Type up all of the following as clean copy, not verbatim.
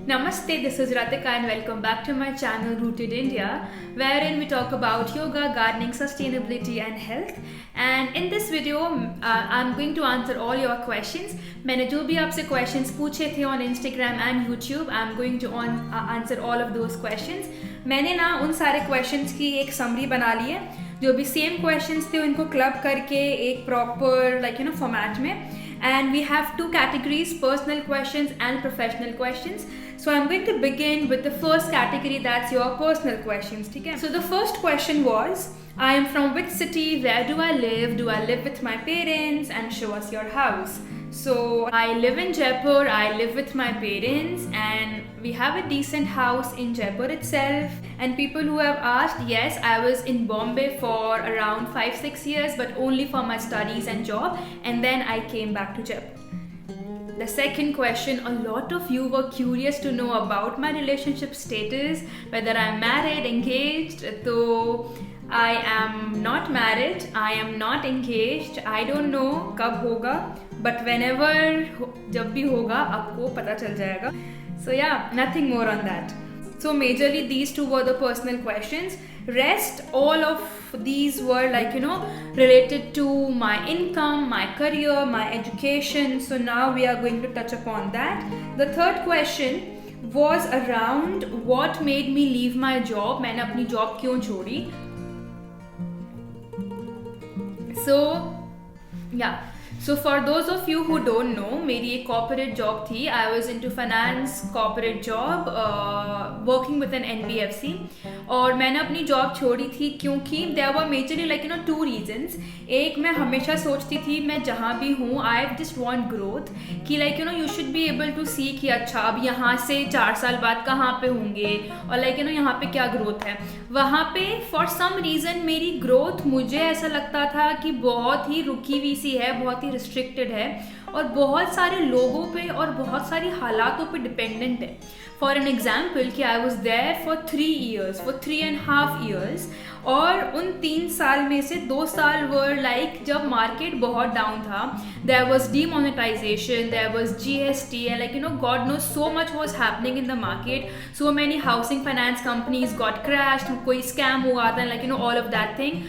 Namaste, this is Ratika and welcome back to my channel Rooted India, wherein we talk about yoga, gardening, sustainability and health. And in this video, I'm going to answer all your questions. मैंने जो भी आपसे questions पूछे थे on Instagram and YouTube, I'm going to answer all of those questions. मैंने ना उन सारे questions की एक summary बना ली है, जो भी same questions थे उनको club करके एक proper format में. And we have two categories, personal questions and professional questions. So I'm going to begin with the first category, that's your personal questions. Okay? So the first question was, I am from which city, where do I live with my parents, and show us your house. So I live in Jaipur, I live with my parents, and we have a decent house in Jaipur itself. And people who have asked, yes, I was in Bombay for around 5-6 years, but only for my studies and job, and then I came back to Jaipur. The second question, a lot of you were curious to know about my relationship status, whether I'm married, engaged. So I am not married, I am not engaged, I don't know कब होगा, but whenever जब भी होगा आपको पता चल जाएगा. So yeah, nothing more on that. So majorly these two were the personal questions. Rest, all of these were related to my income, my career, my education. So now we are going to touch upon that. The third question was around what made me leave my job. मैंने अपनी job क्यों छोड़ी? So for those of you who don't know, मेरी एक corporate job थी. I was into finance corporate job, working with an NBFC. और मैंने अपनी job छोड़ी थी क्योंकि there were majorly two reasons. एक, मैं हमेशा सोचती थी मैं जहाँ भी हूँ I just want growth, कि you should be able to see कि अच्छा अब यहाँ से 4 साल बाद कहाँ पे होंगे और यहाँ पे क्या growth है. वहाँ पे for some reason मेरी growth मुझे ऐसा लगता था कि बहुत ही रुकी हुई सी है, बहुत ही रिस्ट्रिक्टेड है और बहुत सारे लोगों पे और बहुत सारी हालातों पे डिपेंडेंट है. फॉर एन एग्जाम्पल कि I was there for 3.5 years और उन 3 साल में से 2 साल वर जब मार्केट बहुत डाउन था. There was demonetisation, there was GST and God knows so much was happening in the market. So many housing finance companies got crashed, कोई scam हुआ था all of that thing.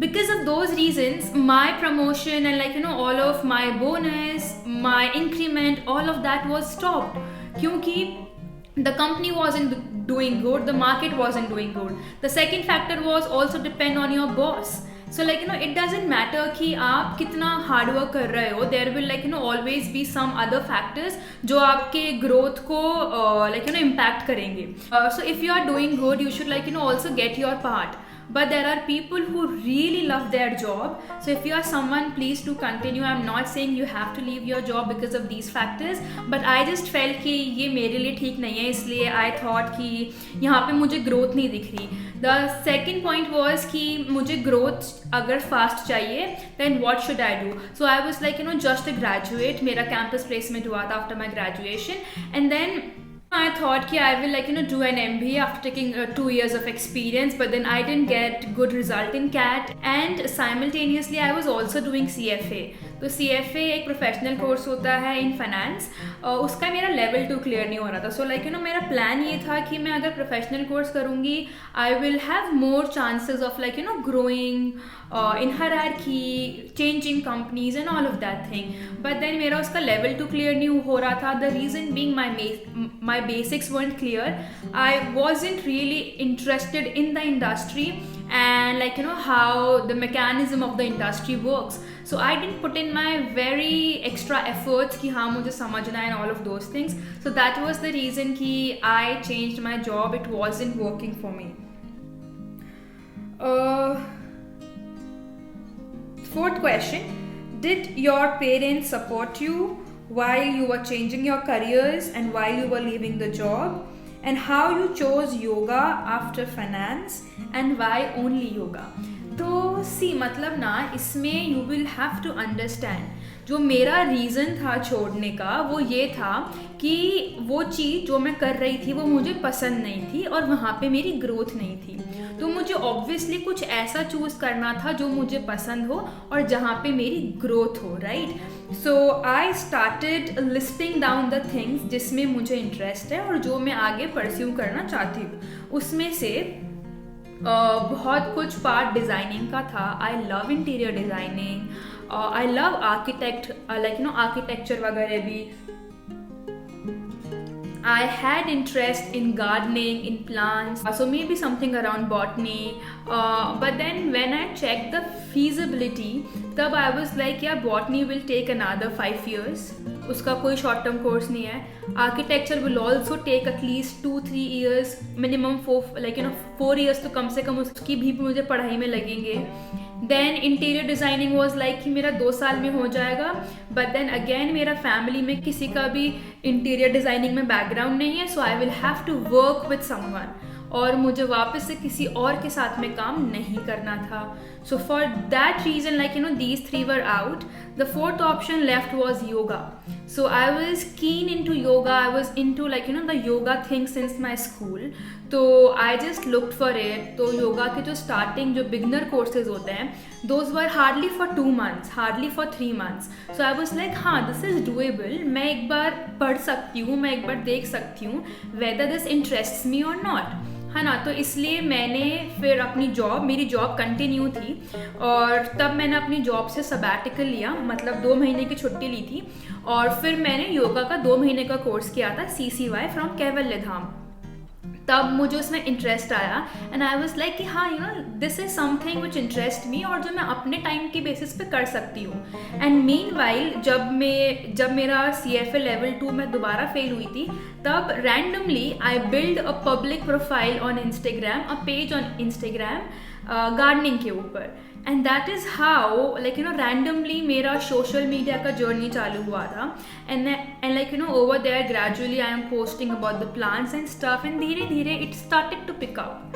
Because of those reasons, my promotion and all of my bonus, my increment, all of that was stopped. क्योंकि the company wasn't doing good, the market wasn't doing good. The second factor was also depend on your boss. So it doesn't matter कि आप कितना hard work कर रहे हो, there will always be some other factors जो आपके growth को impact करेंगे. So if you are doing good, you should also get your part. But there are people who really love their job. So if you are someone, please do continue. I'm not saying you have to leave your job because of these factors. But I just felt कि ये मेरे लिए ठीक नहीं है, इसलिए I thought कि यहाँ पे मुझे growth नहीं दिख रही. The second point was कि मुझे growth अगर fast चाहिए, then what should I do? So I was just a graduate. मेरा campus placement हुआ था after my graduation. And then I thought कि I will do an MBA after taking 2 years of experience, but then I didn't get good result in CAT, and simultaneously I was also doing CFA. तो CFA एक professional course होता है in finance, उसका मेरा level 2 clear नहीं हो रहा था. सो मेरा प्लान ये था कि मैं अगर प्रोफेशनल कोर्स करूँगी I will have more chances of growing in hierarchy, changing companies and all of that thing. But then मेरा उसका लेवल 2 क्लियर नहीं हो रहा था. The reason being my basics weren't clear. I wasn't really interested in the industry and how the mechanism of the industry works. So I didn't put in my very extra efforts कि हाँ मुझे समझना and all of those things. So that was the reason कि I changed my job. It wasn't working for me. Fourth question, did your parents support you while you were changing your careers and while you were leaving the job, and how you chose yoga after finance and why only yoga? तो मतलब ना इसमें you will have to understand जो मेरा reason था छोड़ने का वो ये था कि वो चीज़ जो मैं कर रही थी वो मुझे पसंद नहीं थी और वहाँ पे मेरी ग्रोथ नहीं थी. तो मुझे ऑब्वियसली कुछ ऐसा चूज करना था जो मुझे पसंद हो और जहाँ पे मेरी ग्रोथ हो, right. So I started listing down the things जिसमें मुझे इंटरेस्ट है और जो मैं आगे परस्यू करना चाहती हूँ। उसमें से बहुत कुछ पार्ट डिज़ाइनिंग का था। I love interior designing, I love architecture वगैरह भी। I had interest in gardening, in plants, so maybe something around botany. But then when I checked the feasibility, तब I was like, yeah, botany will take another 5 years. उसका कोई short term course नहीं है. Architecture will also take at least 2-3 years, minimum 4 years तो कम से कम उसकी भी मुझे पढ़ाई में लगेंगे. Then interior designing was like कि मेरा 2 साल में हो जाएगा. बट देन अगेन मेरा फैमिली में किसी का भी इंटीरियर डिज़ाइनिंग में बैकग्राउंड नहीं है, so I will have to work with someone, और मुझे वापस से किसी और के साथ में काम नहीं करना था. So for that reason, like these 3 were out. The 4th option left was yoga. So I was keen into yoga. I was into the yoga thing since my school. तो I just looked for it. तो योगा के जो starting जो beginner courses होते हैं, those were hardly for 2 months, hardly for 3 months. So I was like, हाँ, this is doable. मैं एक बार पढ़ सकती हूँ, मैं एक बार देख सकती हूँ whether this interests me or not, है ना. तो इसलिए मैंने फिर अपनी मेरी जॉब कंटिन्यू थी, और तब मैंने अपनी जॉब से सबैटिकल लिया, मतलब 2 महीने की छुट्टी ली थी, और फिर मैंने योगा का 2 महीने का कोर्स किया था CCY फ्रॉम कैवल्य धाम. तब मुझे उसमें इंटरेस्ट आया, एंड आई वाज लाइक कि हाँ, this is something which interest me, और जो मैं अपने टाइम के बेसिस पे कर सकती हूँ. एंड मीनवाइल जब मेरा CFA लेवल 2 में दोबारा फेल हुई थी, तब randomly I build a public profile on Instagram, a page on Instagram gardening के ऊपर. And that is how randomly मेरा सोशल मीडिया का जर्नी चालू हुआ था. And over there gradually I am posting about the plants and stuff, and धीरे धीरे it started to pick up.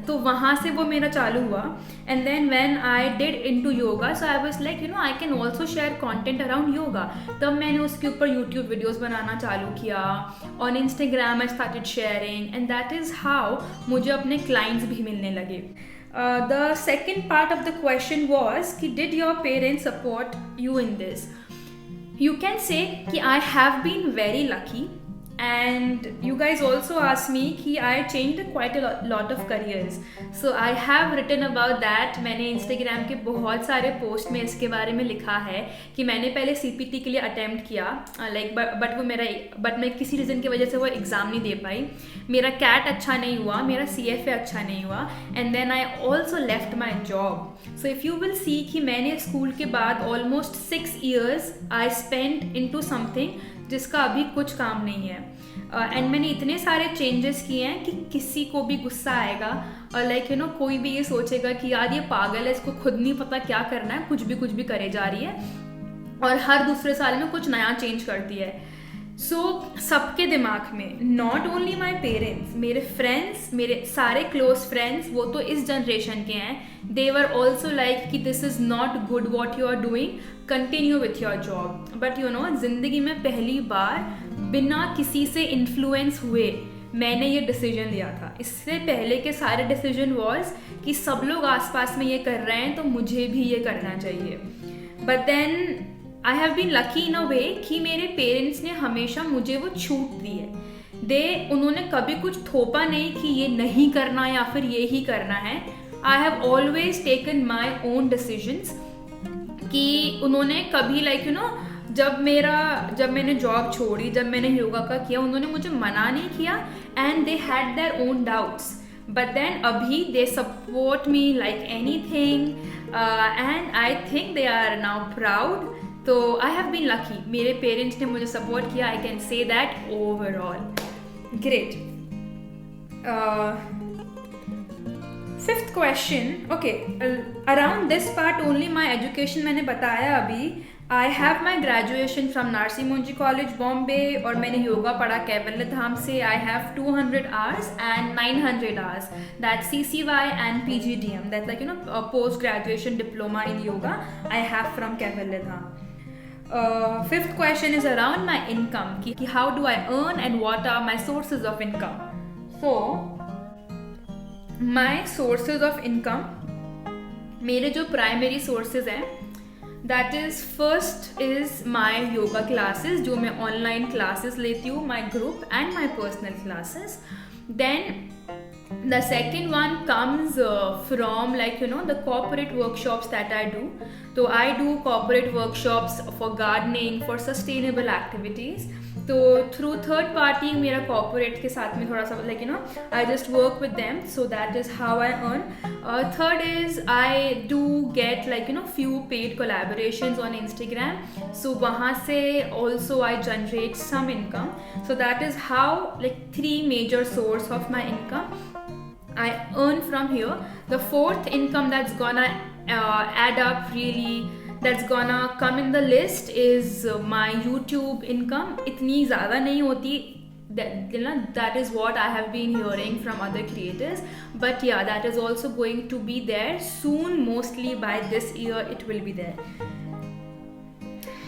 तो वहाँ से वो मेरा चालू हुआ. And then when I did into yoga, so I was like I can also share content around yoga. तब मैंने उसके ऊपर यूट्यूब वीडियोस बनाना चालू किया. On Instagram I started sharing, and that is how मुझे अपने क्लाइंट्स भी मिलने लगे. The second part of the question was कि did your parents support you in this? You can say कि I have been very lucky, and you guys also asked me कि I changed quite a lot of careers. So I have written about that. मैंने Instagram के बहुत सारे post में इसके बारे में लिखा है कि मैंने पहले CPT के लिए अटेम्प्ट किया, बट मैं किसी रीज़न की वजह से वो एग्ज़ाम नहीं दे पाई. मेरा CAT अच्छा नहीं हुआ, मेरा CFA अच्छा नहीं हुआ, and then I also left my job. So if you will see कि मैंने स्कूल के बाद almost 6 years I spend into something जिसका अभी कुछ काम नहीं है. एंड मैंने इतने सारे चेंजेस किए हैं कि किसी को भी गुस्सा आएगा, और कोई भी ये सोचेगा कि यार ये पागल है, इसको खुद नहीं पता क्या करना है, कुछ भी करे जा रही है, और हर दूसरे साल में कुछ नया चेंज करती है. सो सबके दिमाग में, नॉट ओनली माई पेरेंट्स, मेरे फ्रेंड्स, मेरे सारे क्लोज फ्रेंड्स, वो तो इस जनरेशन के हैं, दे वर ऑल्सो लाइक कि this is not good what you are doing, continue with your job. But ज़िंदगी में पहली बार बिना किसी से इन्फ्लुएंस हुए मैंने ये डिसीजन लिया था. इससे पहले के सारे डिसीजन वॉज कि सब लोग आसपास में ये कर रहे हैं तो मुझे भी ये करना चाहिए. But then I have been lucky in a way कि मेरे पेरेंट्स ने हमेशा मुझे वो छूट दी है. उन्होंने कभी कुछ थोपा नहीं कि ये नहीं करना या फिर ये ही करना है. I have always taken my own decisions. कि उन्होंने कभी जब मैंने जॉब छोड़ी, जब मैंने योगा का किया, उन्होंने मुझे मना नहीं किया, and they had their own doubts. But then अभी they support me like anything, and I think they are now proud. तो आई हैव बीन लकी, मेरे पेरेंट्स ने मुझे सपोर्ट किया. I can say that overall. Great. 5th question. Okay, around this part only my education मैंने बताया अभी. I have my graduation from Narsee Monjee college Bombay, और मैंने योगा पढ़ा कैवल्य धाम से. I have 200 hours and 900 hours. That's CCY and PGDM. That's a post graduation diploma in yoga I have from Kaivalya Dham. 5th question is around my income. कि how do I earn and what are my sources of income? So my sources of income, मेरे जो primary sources हैं, that is first is my yoga classes, जो मैं online classes लेती हूँ, my group and my personal classes. Then the second one comes from the corporate workshops that I do. So I do corporate workshops for gardening, for sustainable activities. तो through third party मेरा corporate के साथ में थोड़ा सा I just work with them, so that is how I earn. Third is I do get few paid collaborations on Instagram, so वहाँ से also I generate some income. So that is how 3 major source of my income I earn from here. The fourth income that's gonna add up really, that's gonna come in the list is my YouTube income. इतनी ज़्यादा नहीं होती, that is what I have been hearing from other creators, but yeah, that is also going to be there soon. Mostly by this year it will be there.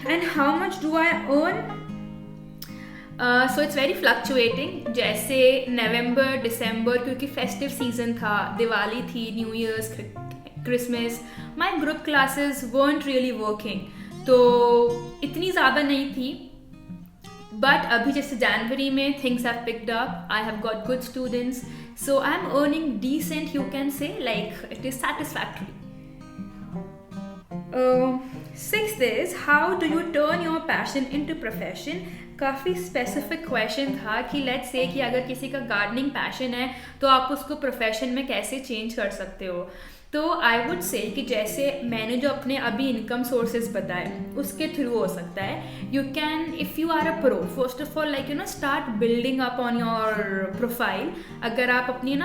And how much do I earn? So it's very fluctuating. जैसे नवंबर दिसंबर, क्योंकि festive season था, दिवाली थी, new years, Christmas, my group classes weren't really working, तो इतनी ज़्यादा नहीं थी. But अभी जैसे जनवरी में things have picked up, I have got good students, so I am earning decent, you can say, it is satisfactory. Sixth is, how do you turn your passion into profession? काफ़ी specific question था कि let's say कि अगर किसी का gardening passion है तो आप उसको प्रोफेशन में कैसे चेंज कर सकते हो. तो आई वुड से कि जैसे मैंने जो अपने अभी इनकम सोर्सेज बताए उसके थ्रू हो सकता है. You can, if you are a pro, first of all start building up on your profile. अगर आप अपनी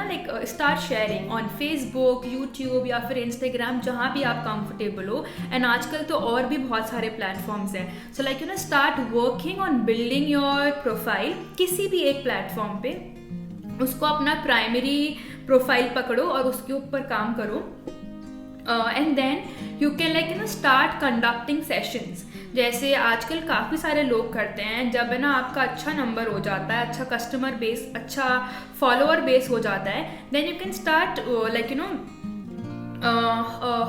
start sharing on Facebook, YouTube या फिर इंस्टाग्राम, जहाँ भी आप कंफर्टेबल हो. एंड आजकल तो और भी बहुत सारे प्लेटफॉर्म्स हैं. So start working on building your profile किसी भी एक प्लेटफॉर्म पे. उसको अपना प्राइमरी प्रोफाइल पकड़ो और उसके ऊपर काम करो. And then you can start conducting sessions, जैसे आजकल काफ़ी सारे लोग करते हैं. जब आपका अच्छा नंबर हो जाता है, अच्छा कस्टमर बेस, अच्छा फॉलोअर बेस हो जाता है, then you can start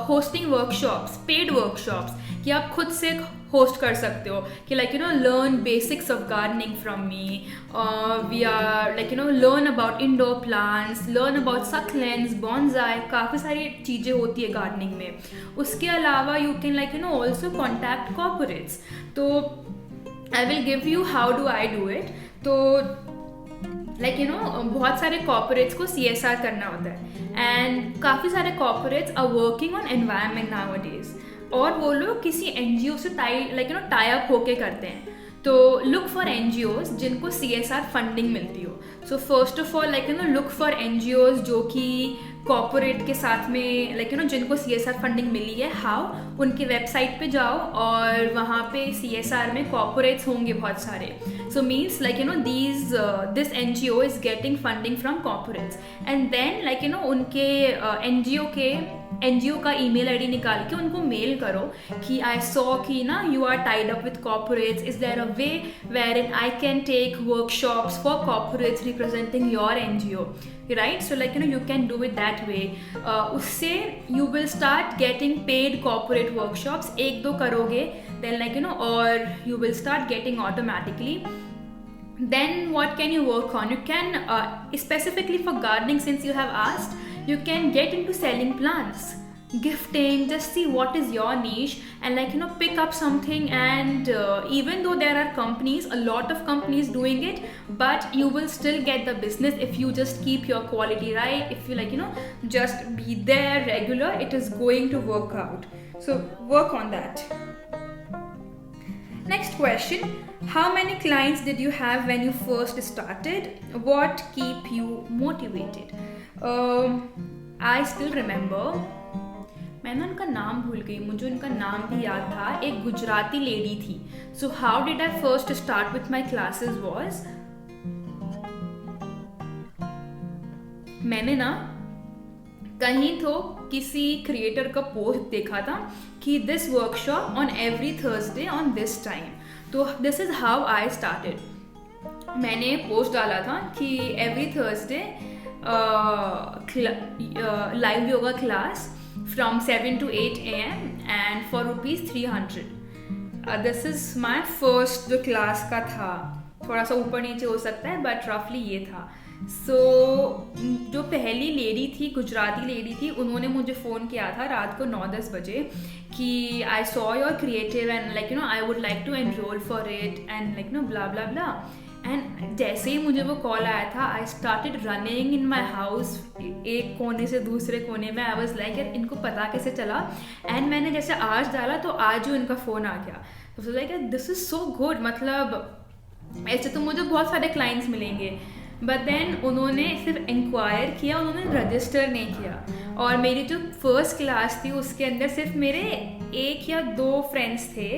hosting workshops, paid workshops, कि आप खुद से होस्ट कर सकते हो कि learn basics of gardening from me. We are learn about indoor plants, learn about succulents, bonsai, काफ़ी सारी चीज़ें होती है गार्डनिंग में. उसके अलावा you can also contact corporates. तो I will give you how do I do it. तो बहुत सारे कॉर्पोरेट्स को CSR करना होता है, एंड काफ़ी सारे corporates are working on environment nowadays, और वो लोग किसी NGO से टाई अप होके करते हैं. तो लुक फॉर NGOs जिनको CSR फंडिंग मिलती हो. So first of all look for NGOs जो कि कॉर्पोरेट के साथ में जिनको CSR फंडिंग मिली है. हाउ, उनकी वेबसाइट पे जाओ और वहाँ पे CSR में कॉर्पोरेट्स होंगे बहुत सारे. So means this NGO is getting funding from corporates, and then उनके NGO का ईमेल ID निकाल के उनको मेल करो कि आई सॉ कि you are tied up with corporates, is there a way wherein I can take workshops for corporates representing your NGO, right. So you can do it that way. उससे you will start getting paid corporate workshops. 1-2 करोगे, then और you will start getting automatically. Then what can you work on? You can specifically for gardening, since you have asked, you can get into selling plants, gifting. Just see what is your niche and pick up something. And even though there are companies, a lot of companies doing it, but you will still get the business if you just keep your quality right. If you just be there regular, it is going to work out. So work on that. Next question, how many clients did you have when you first started? What keep you motivated? I still remember, मैंने उनका नाम भूल गई, मुझे उनका नाम भी याद था. एक गुजराती लेडी थी. So how did I first start with my classes was, मैंने कहीं तो किसी क्रिएटर का पोस्ट देखा था कि this workshop on every Thursday on this time. तो this is how I started. मैंने पोस्ट डाला था कि every Thursday live yoga class from 7 to 8 a.m. and for ₹300. This is my first जो क्लास का था, थोड़ा सा ऊपर नीचे हो सकता है बट रफली ये था. जो पहली लेडी थी, गुजराती लेडी थी, उन्होंने मुझे फ़ोन किया था रात को 9-10 बजे कि I saw your creative and I would like to enroll for it and blah blah blah. And जैसे ही मुझे वो कॉल आया था, I started running in my house, एक कोने से दूसरे कोने में. आई वॉज लाइक यार इनको पता कैसे चला. एंड मैंने जैसे आज डाला तो आज ही उनका फ़ोन आ गया. तो like this is so good. मतलब ऐसे तो मुझे बहुत सारे क्लाइंट्स मिलेंगे, बट देन उन्होंने सिर्फ इंक्वायर किया, उन्होंने रजिस्टर नहीं किया. और मेरी जो फर्स्ट क्लास थी उसके अंदर सिर्फ मेरे 1 या 2 फ्रेंड्स थे,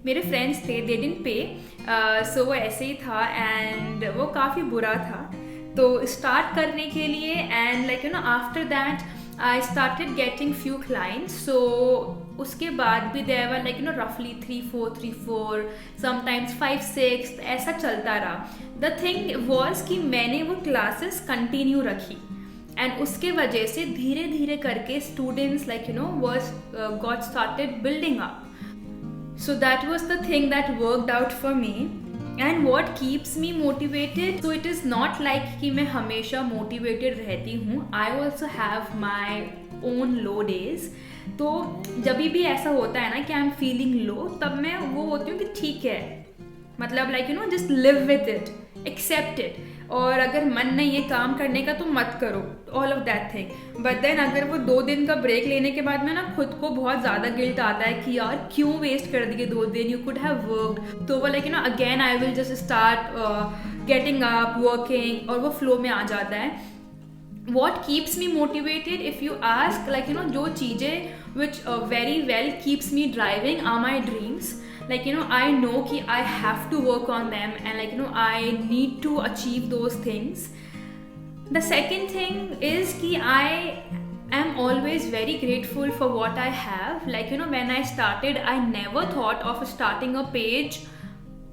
दे डिडंट पे. सो वो ऐसे ही था एंड वो काफ़ी बुरा था. तो स्टार्ट करने के लिए and after that I started getting few clients. So उसके बाद भी there were roughly 3-4, sometimes 5-6, ऐसा चलता रहा. The thing was कि मैंने वो classes continue रखी and उसके वजह से धीरे धीरे करके students got started building up. So that was the thing that worked out for me. And what keeps me motivated? So it is not like कि मैं हमेशा motivated रहती हूँ. I also have my own low days. तो जब भी ऐसा होता है ना कि I'm feeling low, तब मैं वो होती हूँ कि ठीक है, मतलब just live with it, accept it. और अगर मन नहीं है काम करने का तो मत करो, all of that thing. But then अगर वो 2 दिन का ब्रेक लेने के बाद में ना खुद को बहुत ज़्यादा गिल्ट आता है कि यार क्यों वेस्ट कर दिए 2 दिन, यू कुड हैव वर्कड. तो वो again I will just start getting up, working, और वो फ्लो में आ जाता है. What keeps me motivated, if you ask, जो चीज़ें which very well keeps me driving are my dreams. I know कि I have to work on them and I need to achieve those things. The second thing is कि I am always very grateful for what I have. When I started, I never thought of starting a page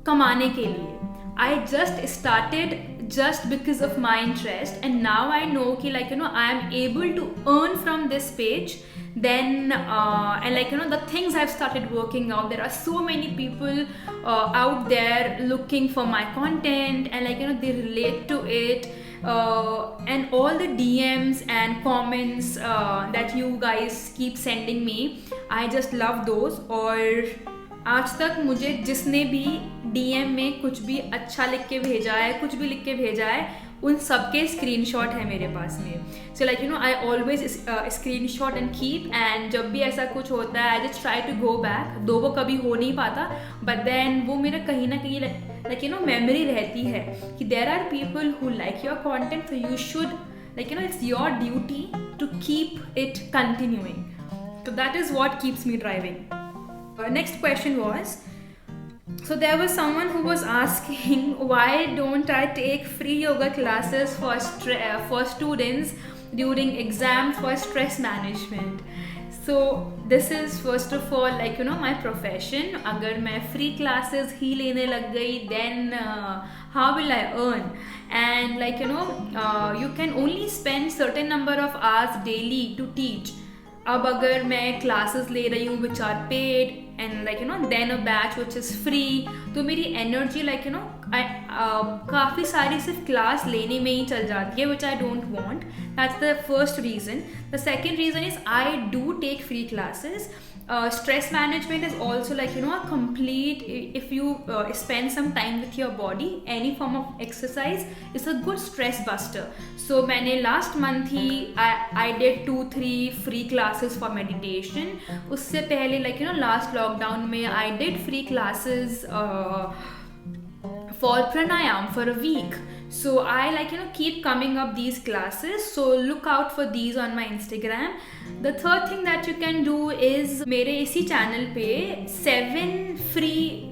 कमाने के लिए. I just started just because of my interest, and now I know कि I am able to earn from this page. Then and the things I've started working out, there are so many people out there looking for my content and they relate to it, and all the DMs and comments that you guys keep sending me, I just love those. और आज तक मुझे जिसने भी DM में कुछ भी अच्छा लिख के भेजा है, कुछ भी लिख के भेजा है, उन सबके स्क्रीनशॉट है मेरे पास में. So I always screenshot and keep. And जब भी ऐसा कुछ होता है, I just try to go back, though वो कभी हो नहीं पाता, बट देन वो मेरा कहीं ना कहीं मेमोरी रहती है कि there are people who like your content, so you should it's your duty to keep it continuing. So that is what keeps me driving. Next question was, so there was someone who was asking why don't I take free yoga classes for students during exams for stress management. So this is first of all my profession. अगर मैं free classes ही लेने लग गई, then how will I earn? And you can only spend certain number of hours daily to teach. अब अगर मैं classes ले रही हूँ which are paid and then a batch which is free, तो मेरी energy काफ़ी सारी सिर्फ class लेने में ही चल जाती है, which I don't want. That's the first reason. The second reason is I do take free classes. Stress management is also a complete, if you spend some time with your body, any form of exercise is a good stress buster. So मैंने last month he I did 2-3 free classes for meditation. उससे पहले last lockdown में I did free classes for pranayam for a week. So I keep coming up these classes, so look out for these on my Instagram. The third thing that you can do is मेरे इसी channel पे 7 free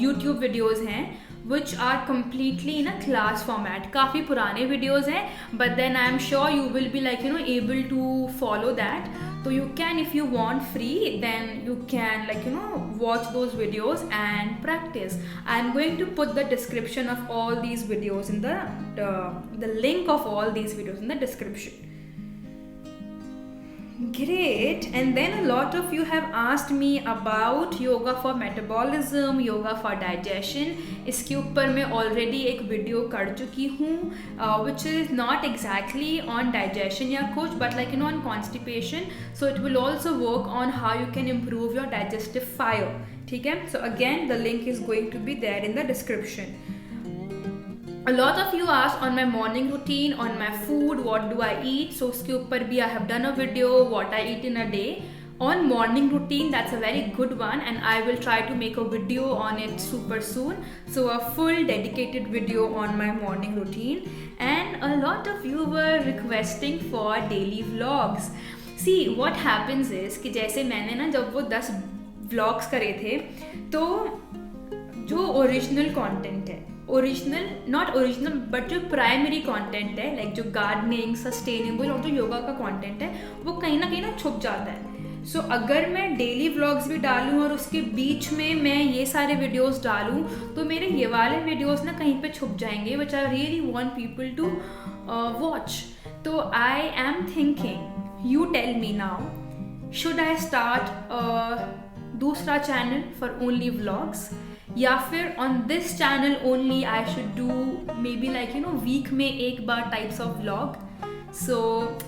YouTube videos हैं which are completely in a class format. काफ़ी पुराने videos हैं, but then I am sure you will be like able to follow that. So you can, if you want free, then you can watch those videos and practice. I am going to put the description of all these videos in the link of all these videos in the description. Great. And then a lot of you have asked me about yoga for metabolism, yoga for digestion. इसके ऊपर मैं already एक video कर चुकी हूँ, which is not exactly on digestion या कुछ, but on constipation. So it will also work on how you can improve your digestive file. ठीक है? So again, the link is going to be there in the description. A lot of you asked on my morning routine, on my food, what do I eat. So uske upar bhi I have done a video, what I eat in a day. On morning routine, that's a very good one, and I will try to make a video on it super soon. So a full dedicated video on my morning routine. And a lot of you were requesting for daily vlogs. See, what happens is कि जैसे मैंने ना जब वो 10 vlogs करे थे, तो जो original content है, नॉट ओरिजिनल बट जो प्राइमरी कंटेंट है, लाइक जो गार्डनिंग, सस्टेनेबल और जो योगा का कंटेंट है, वो कहीं ना छुप जाता है. सो अगर मैं डेली व्लॉग्स भी डालूं और उसके बीच में मैं ये सारे वीडियोस डालूं, तो मेरे ये वाले वीडियोस ना कहीं पे छुप जाएंगे, which I really want people to watch. तो I am thinking, you tell me now, should I start दूसरा चैनल फॉर ओनली व्लॉग्स, या फिर on this channel only I should do maybe week में एक बार types of vlog. So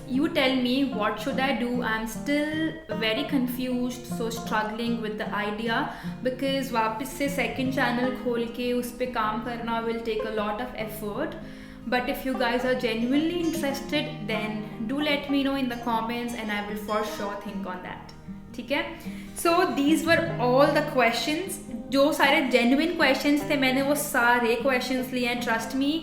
you tell me what should I do. I am still very confused, so struggling with the idea, because वापस से second channel खोल के उस पर काम करना will take a lot of effort. But if you guys are genuinely interested, then do let me know in the comments and I will for sure think on that. ठीक है? So these were all the questions. जो सारे genuine questions थे, मैंने वो सारे questions लिए हैं, trust me.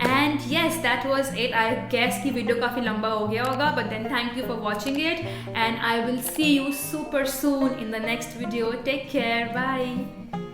And yes, that was it. I guess कि वीडियो काफ़ी लंबा हो गया होगा, but then thank you for watching it and I will see you super soon in the next video. Take care. Bye.